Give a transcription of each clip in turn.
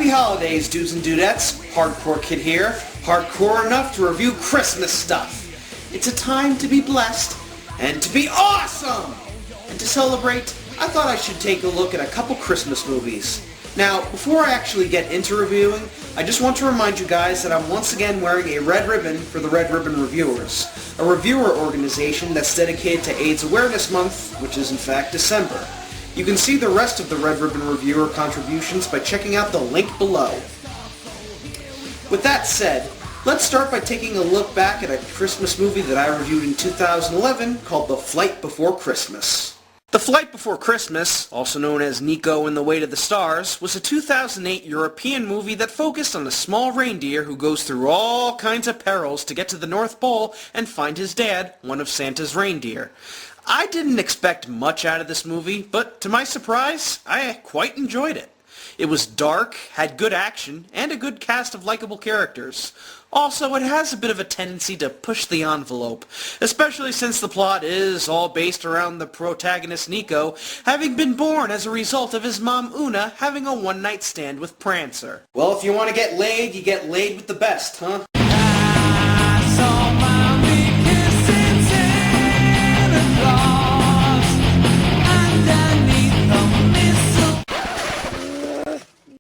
Happy holidays, dudes and dudettes. Hardcore Kid here. Hardcore enough to review Christmas stuff. It's a time to be blessed and to be awesome! And to celebrate, I thought I should take a look at a couple Christmas movies. Now, before I actually get into reviewing, I just want to remind you guys that I'm once again wearing a red ribbon for the Red Ribbon Reviewers, a reviewer organization that's dedicated to AIDS Awareness Month, which is in fact December. You can see the rest of the Red Ribbon Reviewer contributions by checking out the link below. With that said, let's start by taking a look back at a Christmas movie that I reviewed in 2011 called The Flight Before Christmas. The Flight Before Christmas, also known as Nico and the Way to the Stars, was a 2008 European movie that focused on a small reindeer who goes through all kinds of perils to get to the North Pole and find his dad, one of Santa's reindeer. I didn't expect much out of this movie, but to my surprise, I quite enjoyed it. It was dark, had good action, and a good cast of likable characters. Also, it has a bit of a tendency to push the envelope, especially since the plot is all based around the protagonist Nico having been born as a result of his mom Una having a one-night stand with Prancer. Well, if you want to get laid, you get laid with the best, huh?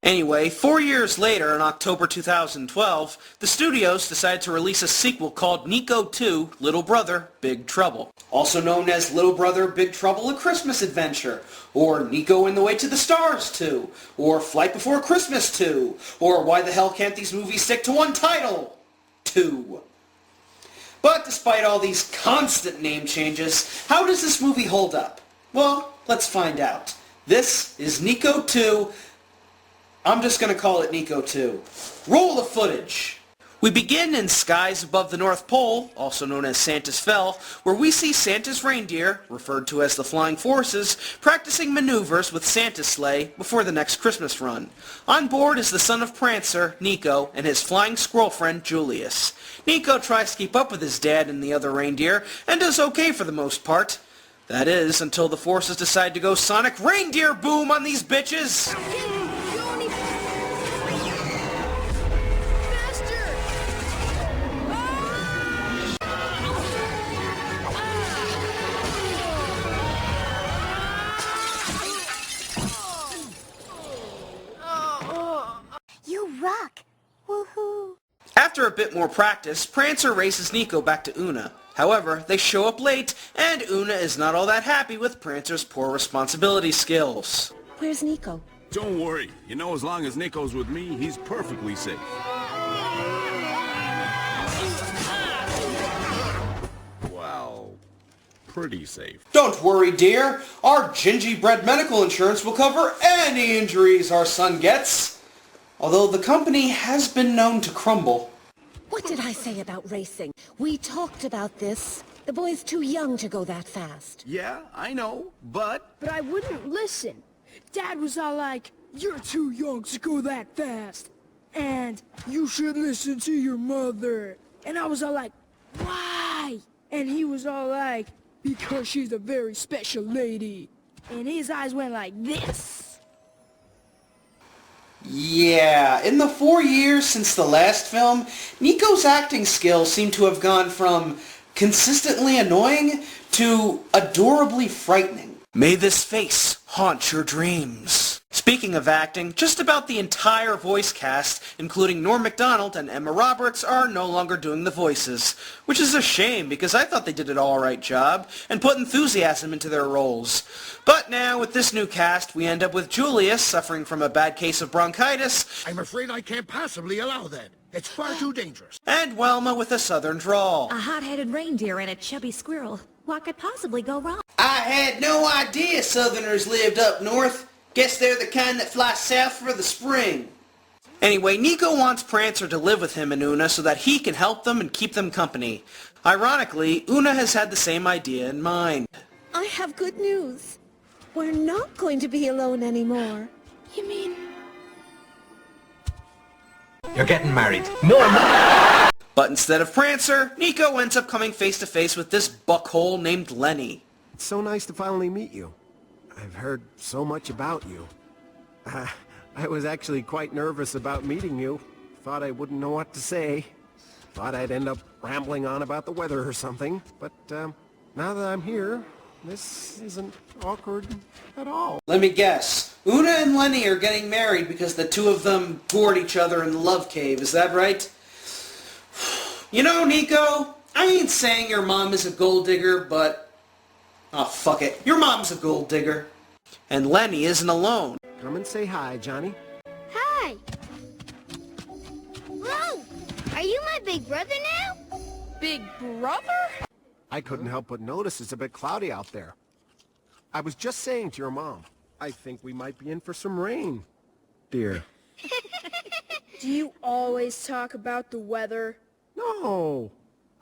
Anyway, 4 years later, in October 2012, the studios decided to release a sequel called Nico 2, Little Brother, Big Trouble. Also known as Little Brother, Big Trouble, A Christmas Adventure, or Nico and the Way to the Stars 2, or Flight Before Christmas 2, or Why the Hell Can't These Movies Stick to One Title 2. But despite all these constant name changes, how does this movie hold up? Well, let's find out. This is Nico 2, I'm just going to call it Nico 2. Roll the footage. We begin in skies above the North Pole, also known as Santa's Fell, where we see Santa's reindeer, referred to as the Flying Forces, practicing maneuvers with Santa's sleigh before the next Christmas run. On board is the son of Prancer, Nico, and his flying squirrel friend, Julius. Nico tries to keep up with his dad and the other reindeer, and does okay for the most part. That is, until the forces decide to go sonic reindeer boom on these bitches! Rock! Woohoo! After a bit more practice, Prancer races Nico back to Una. However, they show up late, and Una is not all that happy with Prancer's poor responsibility skills. Where's Nico? Don't worry. You know, as long as Nico's with me, he's perfectly safe. Well, pretty safe. Don't worry, dear. Our gingerbread medical insurance will cover any injuries our son gets. Although the company has been known to crumble. What did I say about racing? We talked about this. The boy's too young to go that fast. Yeah, I know, but... But I wouldn't listen. Dad was all like, "You're too young to go that fast. And you should listen to your mother." And I was all like, "Why?" And he was all like, "Because she's a very special lady." And his eyes went like this. Yeah, in the 4 years since the last film, Nico's acting skills seem to have gone from consistently annoying to adorably frightening. May this face haunt your dreams. Speaking of acting, just about the entire voice cast, including Norm Macdonald and Emma Roberts, are no longer doing the voices, which is a shame because I thought they did an alright job and put enthusiasm into their roles. But now, with this new cast, we end up with Julius suffering from a bad case of bronchitis. I'm afraid I can't possibly allow that. It's far too dangerous. And Welma with a southern drawl. A hot-headed reindeer and a chubby squirrel. What could possibly go wrong? I had no idea Southerners lived up north. Guess they're the kind that fly south for the spring. Anyway, Nico wants Prancer to live with him and Una so that he can help them and keep them company. Ironically, Una has had the same idea in mind. I have good news. We're not going to be alone anymore. You mean... You're getting married. No, I'm not. But instead of Prancer, Nico ends up coming face to face with this buckhole named Lenny. It's so nice to finally meet you. I've heard so much about you. I was actually quite nervous about meeting you. Thought I wouldn't know what to say. Thought I'd end up rambling on about the weather or something. But now that I'm here, this isn't awkward at all. Let me guess. Una and Lenny are getting married because the two of them bored each other in the love cave. Is that right? You know, Nico, I ain't saying your mom is a gold digger, but... oh, fuck it. Your mom's a gold digger. And Lenny isn't alone. Come and say hi, Johnny. Hi! Whoa! Are you my big brother now? Big brother? I couldn't help but notice it's a bit cloudy out there. I was just saying to your mom, I think we might be in for some rain, dear. Do you always talk about the weather? No,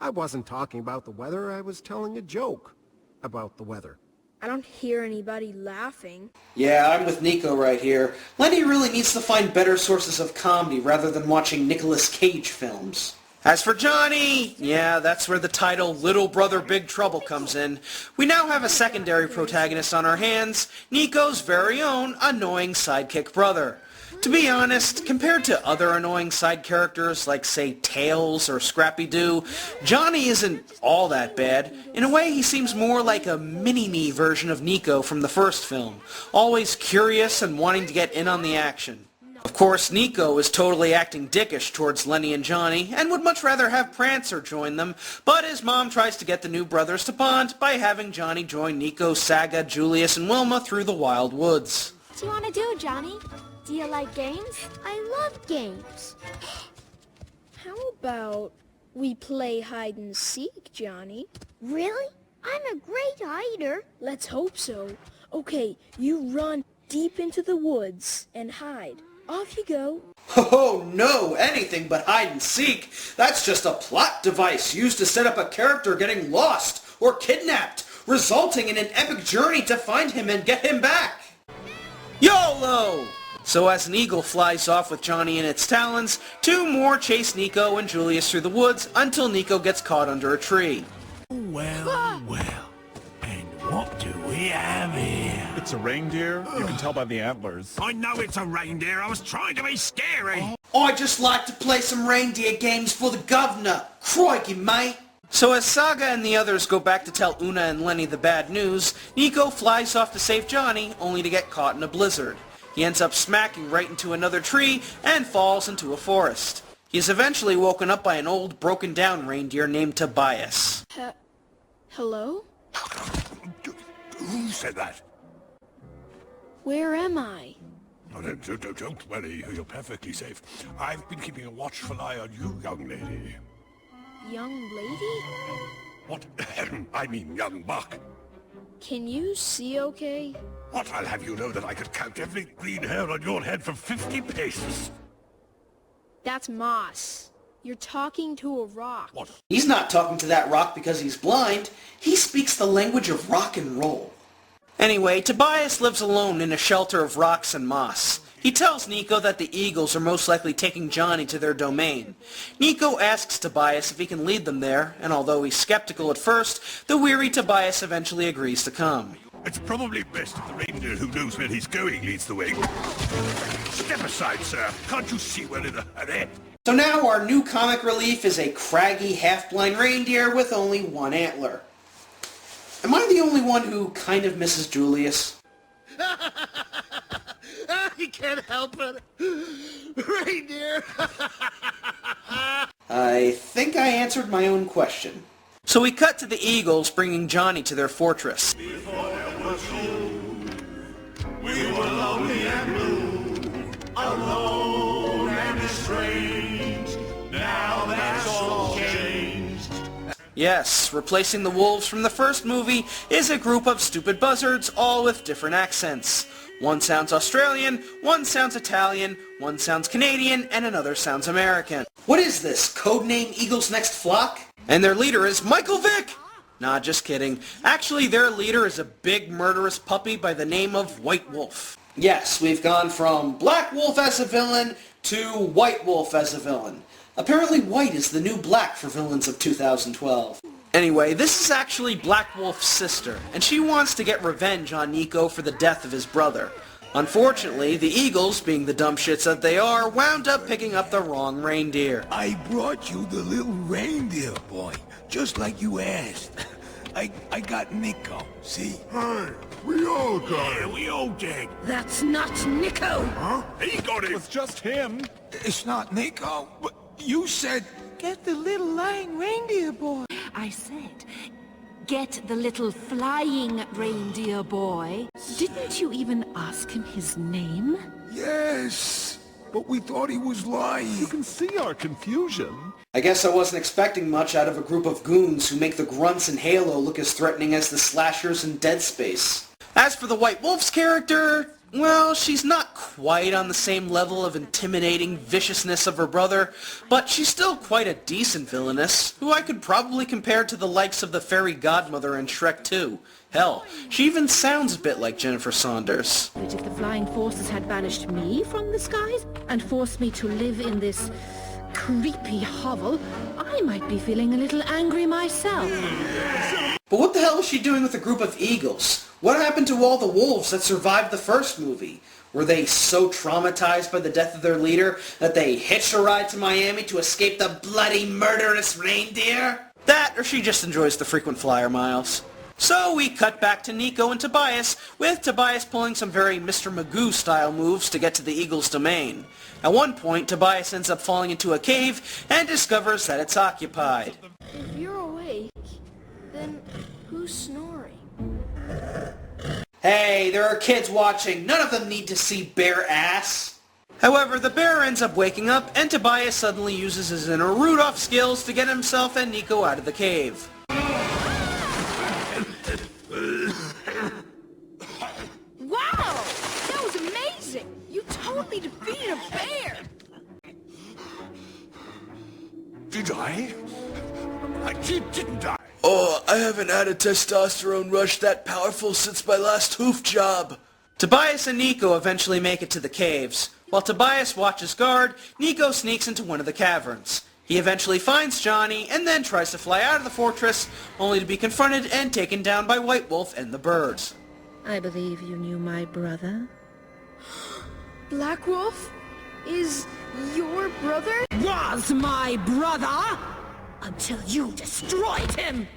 I wasn't talking about the weather. I was telling a joke about the weather. I don't hear anybody laughing. Yeah, I'm with Nico right here. Lenny really needs to find better sources of comedy rather than watching Nicolas Cage films. As for Johnny, yeah, that's where the title Little Brother Big Trouble comes in. We now have a secondary protagonist on our hands, Nico's very own annoying sidekick brother. To be honest, compared to other annoying side characters like, say, Tails or Scrappy-Doo, Johnny isn't all that bad. In a way, he seems more like a mini-me version of Nico from the first film, always curious and wanting to get in on the action. Of course, Nico is totally acting dickish towards Lenny and Johnny, and would much rather have Prancer join them, but his mom tries to get the new brothers to bond by having Johnny join Nico, Saga, Julius, and Wilma through the wild woods. What do you want to do, Johnny? Do you like games? I love games. How about we play hide and seek, Johnny? Really? I'm a great hider. Let's hope so. Okay, you run deep into the woods and hide. Off you go. Oh no, anything but hide and seek. That's just a plot device used to set up a character getting lost or kidnapped, resulting in an epic journey to find him and get him back. YOLO! So as an eagle flies off with Johnny in its talons, two more chase Nico and Julius through the woods until Nico gets caught under a tree. Well, and what do we have here? It's a reindeer. You can tell by the antlers. I know it's a reindeer. I was trying to be scary. I'd just like to play some reindeer games for the governor. Crikey, mate. So as Saga and the others go back to tell Una and Lenny the bad news, Nico flies off to save Johnny, only to get caught in a blizzard. He ends up smacking right into another tree and falls into a forest. He is eventually woken up by an old, broken-down reindeer named Tobias. Hello? Who said that? Where am I? Oh, don't worry, you're perfectly safe. I've been keeping a watchful eye on you, young lady. Young lady? What? I mean young buck. Can you see okay? What? I'll have you know that I could count every green hair on your head from 50 paces. That's moss. You're talking to a rock. What? He's not talking to that rock because he's blind. He speaks the language of rock and roll. Anyway, Tobias lives alone in a shelter of rocks and moss. He tells Nico that the eagles are most likely taking Johnny to their domain. Nico asks Tobias if he can lead them there, and although he's skeptical at first, the weary Tobias eventually agrees to come. It's probably best if the reindeer who knows where he's going leads the way. Step aside, sir. Can't you see we're in a hurry? So now our new comic relief is a craggy, half-blind reindeer with only one antler. Am I the only one who kind of misses Julius? I can't help it. Reindeer. I think I answered my own question. So we cut to the eagles bringing Johnny to their fortress. Before there was you, we were lonely and blue, alone and estranged. Now that's all changed. Yes, replacing the wolves from the first movie is a group of stupid buzzards, all with different accents. One sounds Australian, one sounds Italian, one sounds Canadian, and another sounds American. What is this, codename Eagle's Next Flock? And their leader is Michael Vick! Nah, just kidding. Actually, their leader is a big murderous puppy by the name of White Wolf. Yes, we've gone from Black Wolf as a villain to White Wolf as a villain. Apparently white is the new black for villains of 2012. Anyway, this is actually Black Wolf's sister, and she wants to get revenge on Nico for the death of his brother. Unfortunately, the Eagles, being the dumb shits that they are, wound up picking up the wrong reindeer. I brought you the little reindeer, boy, just like you asked. I got Nico, see? Hey, we all got Yeah, it. we all did. That's not Nico! Huh? He got it. It's just him. It's not Nico, but you said... Get the little lying reindeer boy. I said, get the little flying reindeer boy. Didn't you even ask him his name? Yes, but we thought he was lying. You can see our confusion. I guess I wasn't expecting much out of a group of goons who make the grunts in Halo look as threatening as the slashers in Dead Space. As for the White Wolf's character, well, she's not quite on the same level of intimidating viciousness of her brother, but she's still quite a decent villainess, who I could probably compare to the likes of the fairy godmother in Shrek 2. Hell, she even sounds a bit like Jennifer Saunders. If the flying forces had banished me from the skies and forced me to live in this creepy hovel, I might be feeling a little angry myself. But what the hell is she doing with a group of eagles? What happened to all the wolves that survived the first movie? Were they so traumatized by the death of their leader that they hitched a ride to Miami to escape the bloody murderous reindeer? That, or she just enjoys the frequent flyer miles. So we cut back to Nico and Tobias, with Tobias pulling some very Mr. Magoo style moves to get to the Eagle's domain. At one point, Tobias ends up falling into a cave and discovers that it's occupied. If you're awake, then who's snoring? Hey, there are kids watching. None of them need to see bare ass. However, the bear ends up waking up, and Tobias suddenly uses his inner Rudolph skills to get himself and Nico out of the cave. Wow! That was amazing! You totally defeated a bear! Did I? I didn't I? Oh, I haven't had a testosterone rush that powerful since my last hoof job. Tobias and Nico eventually make it to the caves. While Tobias watches guard, Nico sneaks into one of the caverns. He eventually finds Johnny and then tries to fly out of the fortress, only to be confronted and taken down by White Wolf and the birds. I believe you knew my brother. Black Wolf? Is your brother? Was my brother! Until you destroyed him!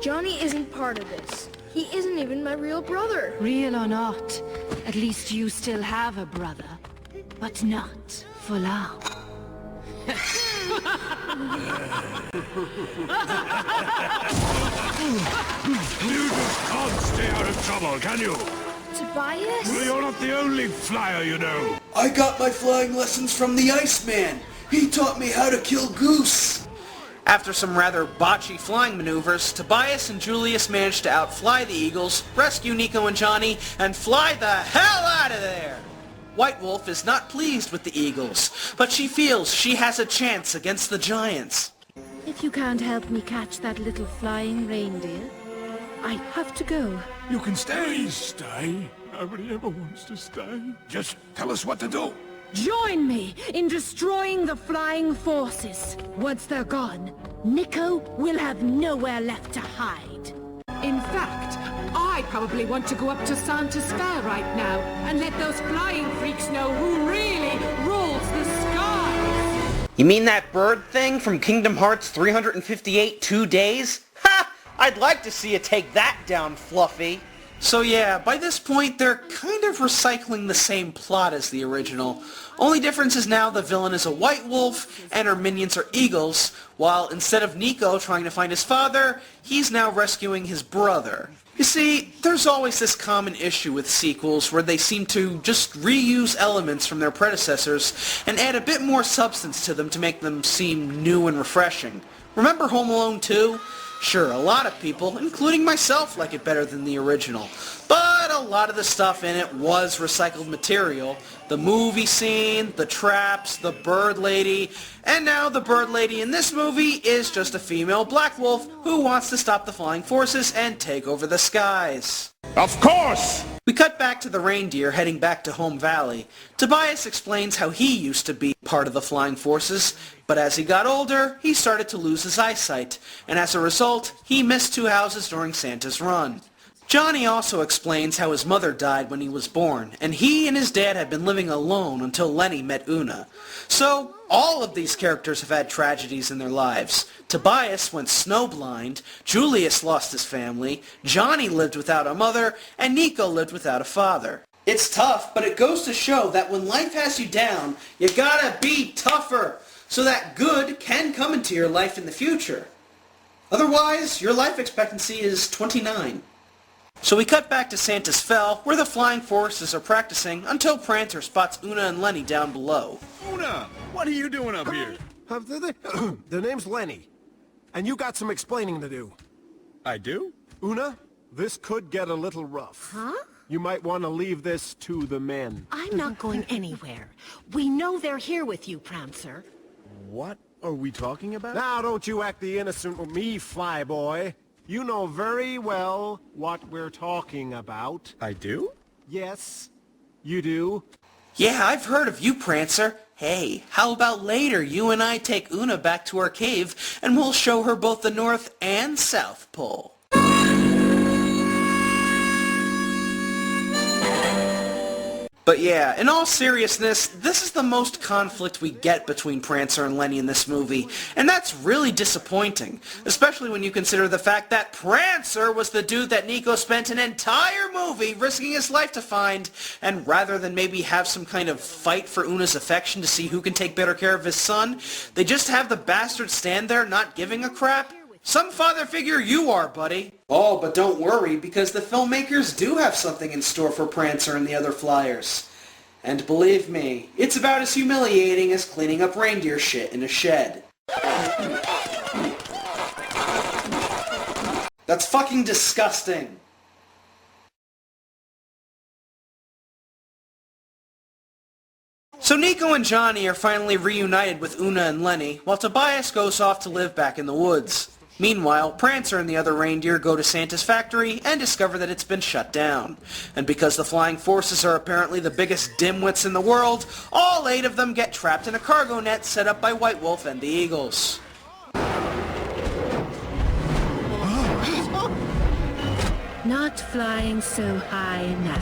Johnny isn't part of this. He isn't even my real brother. Real or not, at least you still have a brother. But not for long. You just can't stay out of trouble, can you? Tobias? Well, you're not the only flyer, you know. I got my flying lessons from the Iceman. He taught me how to kill goose. After some rather botchy flying maneuvers, Tobias and Julius manage to outfly the Eagles, rescue Nico and Johnny, and fly the hell out of there! White Wolf is not pleased with the Eagles, but she feels she has a chance against the Giants. If you can't help me catch that little flying reindeer, I have to go. You can stay. Please stay. Nobody ever wants to stay. Just tell us what to do. Join me in destroying the flying forces. Once they're gone, Nico will have nowhere left to hide. In fact, I probably want to go up to Santa's Fair right now and let those flying freaks know who really rules the skies. You mean that bird thing from Kingdom Hearts 358 2 days? Ha! I'd like to see you take that down, Fluffy. So yeah, by this point they're kind of recycling the same plot as the original. Only difference is now the villain is a white wolf and her minions are eagles, while instead of Nico trying to find his father, he's now rescuing his brother. You see, there's always this common issue with sequels where they seem to just reuse elements from their predecessors and add a bit more substance to them to make them seem new and refreshing. Remember Home Alone 2? Sure, a lot of people, including myself, like it better than the original. But a lot of the stuff in it was recycled material. The movie scene, the traps, the bird lady, and now the bird lady in this movie is just a female black wolf who wants to stop the flying forces and take over the skies. Of course! We cut back to the reindeer heading back to Home Valley. Tobias explains how he used to be part of the flying forces, but as he got older, he started to lose his eyesight, and as a result, he missed 2 houses during Santa's run. Johnny also explains how his mother died when he was born, and he and his dad had been living alone until Lenny met Una. So, all of these characters have had tragedies in their lives. Tobias went snowblind, Julius lost his family, Johnny lived without a mother, and Nico lived without a father. It's tough, but it goes to show that when life has you down, you gotta be tougher, so that good can come into your life in the future. Otherwise, your life expectancy is 29. So we cut back to Santa's Fell, where the flying forces are practicing until Prancer spots Una and Lenny down below. Una, what are you doing up here? The name's Lenny, and you got some explaining to do. I do? Una, this could get a little rough. Huh? You might want to leave this to the men. I'm not going anywhere. We know they're here with you, Prancer. What are we talking about? Now don't you act the innocent with me, flyboy. You know very well what we're talking about. I do? Yes, you do. Yeah, I've heard of you, Prancer. Hey, how about later you and I take Una back to our cave and we'll show her both the North and South Pole. But yeah, in all seriousness, this is the most conflict we get between Prancer and Lenny in this movie, and that's really disappointing, especially when you consider the fact that Prancer was the dude that Nico spent an entire movie risking his life to find, and rather than maybe have some kind of fight for Una's affection to see who can take better care of his son, they just have the bastard stand there not giving a crap? Some father figure you are, buddy. Oh, but don't worry, because the filmmakers do have something in store for Prancer and the other flyers. And believe me, it's about as humiliating as cleaning up reindeer shit in a shed. That's fucking disgusting. So Nico and Johnny are finally reunited with Una and Lenny, while Tobias goes off to live back in the woods. Meanwhile, Prancer and the other reindeer go to Santa's factory and discover that it's been shut down. And because the flying forces are apparently the biggest dimwits in the world, all 8 of them get trapped in a cargo net set up by White Wolf and the Eagles. Not flying so high now,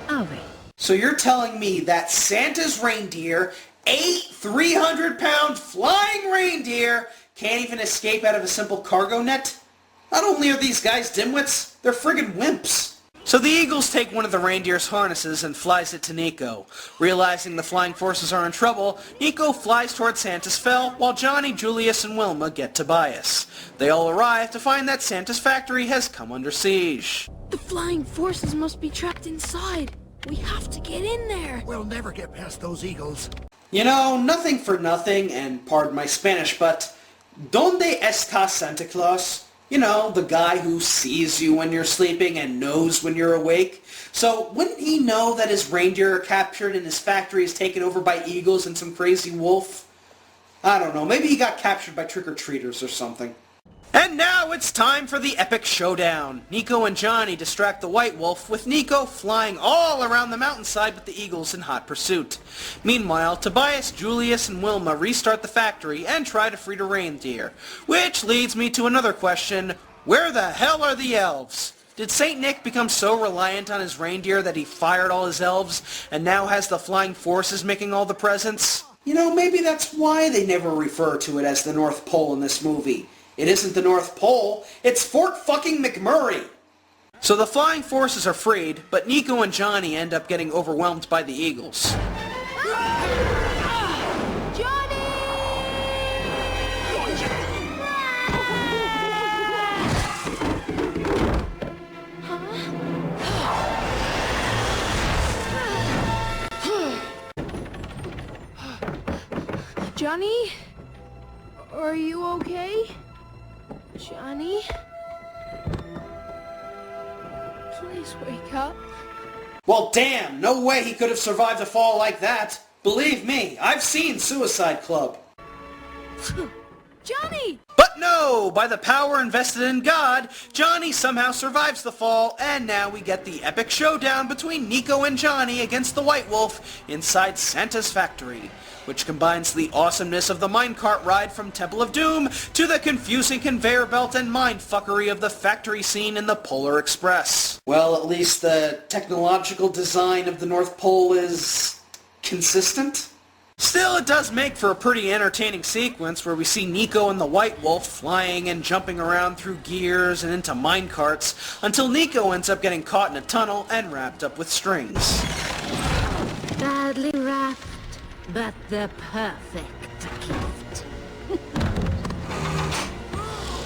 are we? So you're telling me that Santa's reindeer, 8 300-pound flying reindeer, can't even escape out of a simple cargo net? Not only are these guys dimwits, they're friggin' wimps. So the Eagles take one of the reindeer's harnesses and flies it to Nico. Realizing the flying forces are in trouble, Nico flies towards Santa's Fell, while Johnny, Julius, and Wilma get Tobias. They all arrive to find that Santa's factory has come under siege. The flying forces must be trapped inside. We have to get in there. We'll never get past those eagles. You know, nothing for nothing, and pardon my Spanish, but ¿Dónde está Santa Claus? You know, the guy who sees you when you're sleeping and knows when you're awake. So wouldn't he know that his reindeer are captured and his factory is taken over by eagles and some crazy wolf? I don't know, maybe he got captured by trick-or-treaters or something. And now it's time for the epic showdown. Nico and Johnny distract the White Wolf, with Nico flying all around the mountainside with the Eagles in hot pursuit. Meanwhile, Tobias, Julius, and Wilma restart the factory and try to free the reindeer. Which leads me to another question. Where the hell are the elves? Did St. Nick become so reliant on his reindeer that he fired all his elves and now has the flying forces making all the presents? You know, maybe that's why they never refer to it as the North Pole in this movie. It isn't the North Pole, it's Fort fucking McMurray! So the flying forces are freed, but Nico and Johnny end up getting overwhelmed by the Eagles. Johnny? Are you okay? Johnny? Please wake up. Well, damn, no way he could have survived a fall like that. Believe me, I've seen Suicide Club. Johnny! But But no! By the power invested in God, Johnny somehow survives the fall, and now we get the epic showdown between Nico and Johnny against the White Wolf inside Santa's factory, which combines the awesomeness of the minecart ride from Temple of Doom to the confusing conveyor belt and mindfuckery of the factory scene in the Polar Express. Well, at least the technological design of the North Pole is consistent. Still, it does make for a pretty entertaining sequence where we see Nico and the White Wolf flying and jumping around through gears and into minecarts until Nico ends up getting caught in a tunnel and wrapped up with strings. Badly wrapped, but the perfect gift.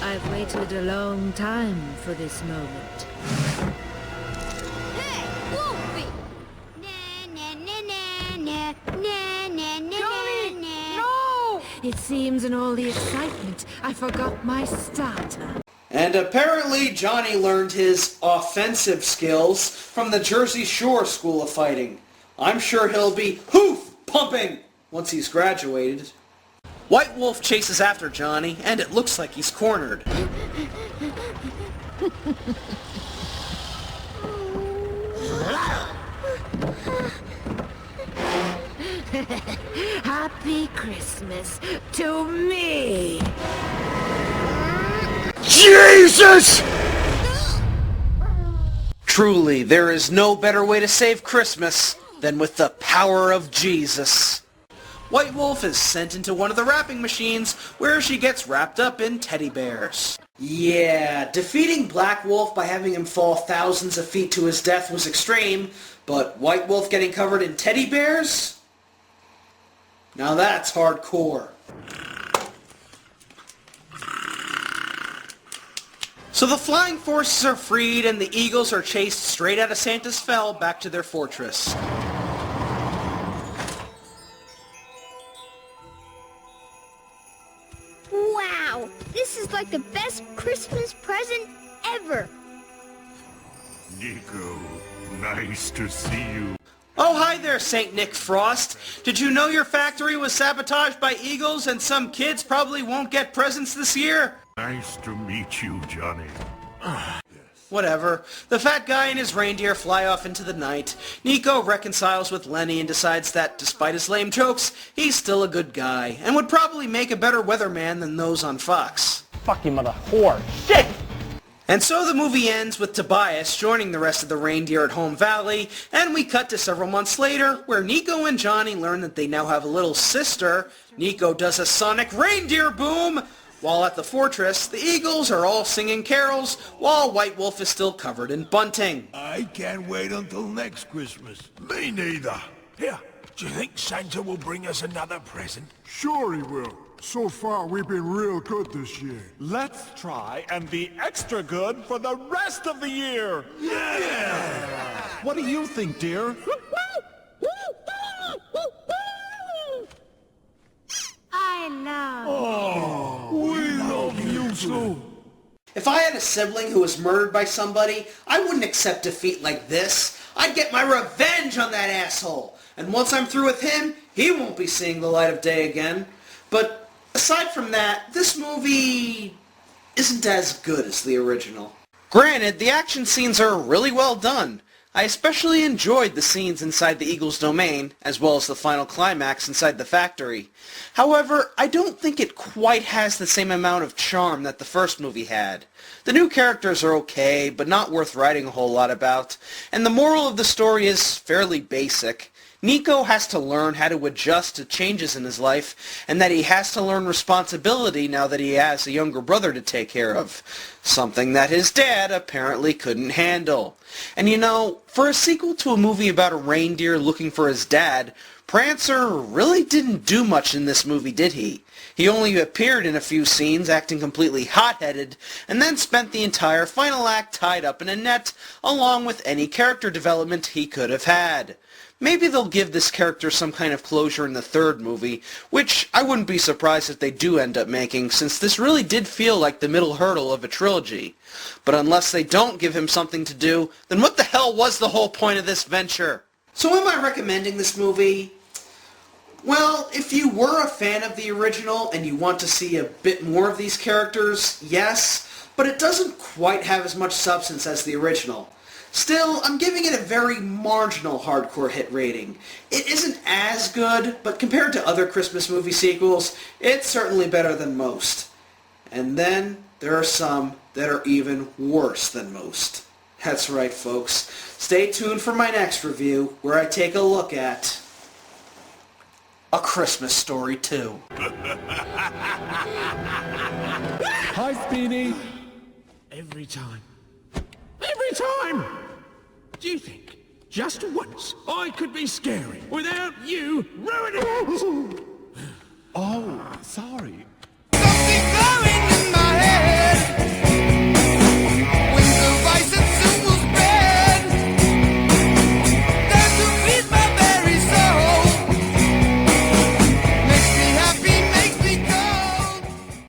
I've waited a long time for this moment. Hey, Wolfie! Na na na na na na na. Johnny! Na. No! It seems in all the excitement, I forgot my starter. And apparently Johnny learned his offensive skills from the Jersey Shore School of Fighting. I'm sure he'll be hoof pumping once he's graduated. White Wolf chases after Johnny, and it looks like he's cornered. Happy Christmas to me! Jesus! Truly, there is no better way to save Christmas than with the power of Jesus. White Wolf is sent into one of the wrapping machines where she gets wrapped up in teddy bears. Yeah, defeating Black Wolf by having him fall thousands of feet to his death was extreme, but White Wolf getting covered in teddy bears? Now that's hardcore. So the flying forces are freed and the eagles are chased straight out of Santa's Fell back to their fortress. Wow, this is like the best Christmas present ever. Nico, nice to see you. Oh, hi there, St. Nick Frost. Did you know your factory was sabotaged by eagles and some kids probably won't get presents this year? Nice to meet you, Johnny. Whatever. The fat guy and his reindeer fly off into the night. Nico reconciles with Lenny and decides that, despite his lame jokes, he's still a good guy, and would probably make a better weatherman than those on Fox. Fuck you, mother whore. Shit! And so the movie ends with Tobias joining the rest of the reindeer at Home Valley, and we cut to several months later, where Nico and Johnny learn that they now have a little sister. Nico does a sonic reindeer boom, while at the fortress, the eagles are all singing carols, while White Wolf is still covered in bunting. I can't wait until next Christmas. Me neither. Here, do you think Santa will bring us another present? Sure he will. So far, we've been real good this year. Let's try and be extra good for the rest of the year. Yeah! What do you think, dear? I love We love you too. If I had a sibling who was murdered by somebody, I wouldn't accept defeat like this. I'd get my revenge on that asshole. And once I'm through with him, he won't be seeing the light of day again. But aside from that, this movie isn't as good as the original. Granted, the action scenes are really well done. I especially enjoyed the scenes inside the Eagle's domain, as well as the final climax inside the factory. However, I don't think it quite has the same amount of charm that the first movie had. The new characters are okay, but not worth writing a whole lot about, and the moral of the story is fairly basic. Nico has to learn how to adjust to changes in his life, and that he has to learn responsibility now that he has a younger brother to take care of. Something that his dad apparently couldn't handle. And you know, for a sequel to a movie about a reindeer looking for his dad, Prancer really didn't do much in this movie, did he? He only appeared in a few scenes acting completely hot-headed, and then spent the entire final act tied up in a net, along with any character development he could have had. Maybe they'll give this character some kind of closure in the third movie, which I wouldn't be surprised if they do end up making, since this really did feel like the middle hurdle of a trilogy. But unless they don't give him something to do, then what the hell was the whole point of this venture? So am I recommending this movie? Well, if you were a fan of the original and you want to see a bit more of these characters, yes, but it doesn't quite have as much substance as the original. Still, I'm giving it a very marginal hardcore hit rating. It isn't as good, but compared to other Christmas movie sequels, it's certainly better than most. And then there are some that are even worse than most. That's right, folks. Stay tuned for my next review, where I take a look at A Christmas Story 2. Hi, Speedy. Every time. Do you think, just once, I could be scary without you ruining it?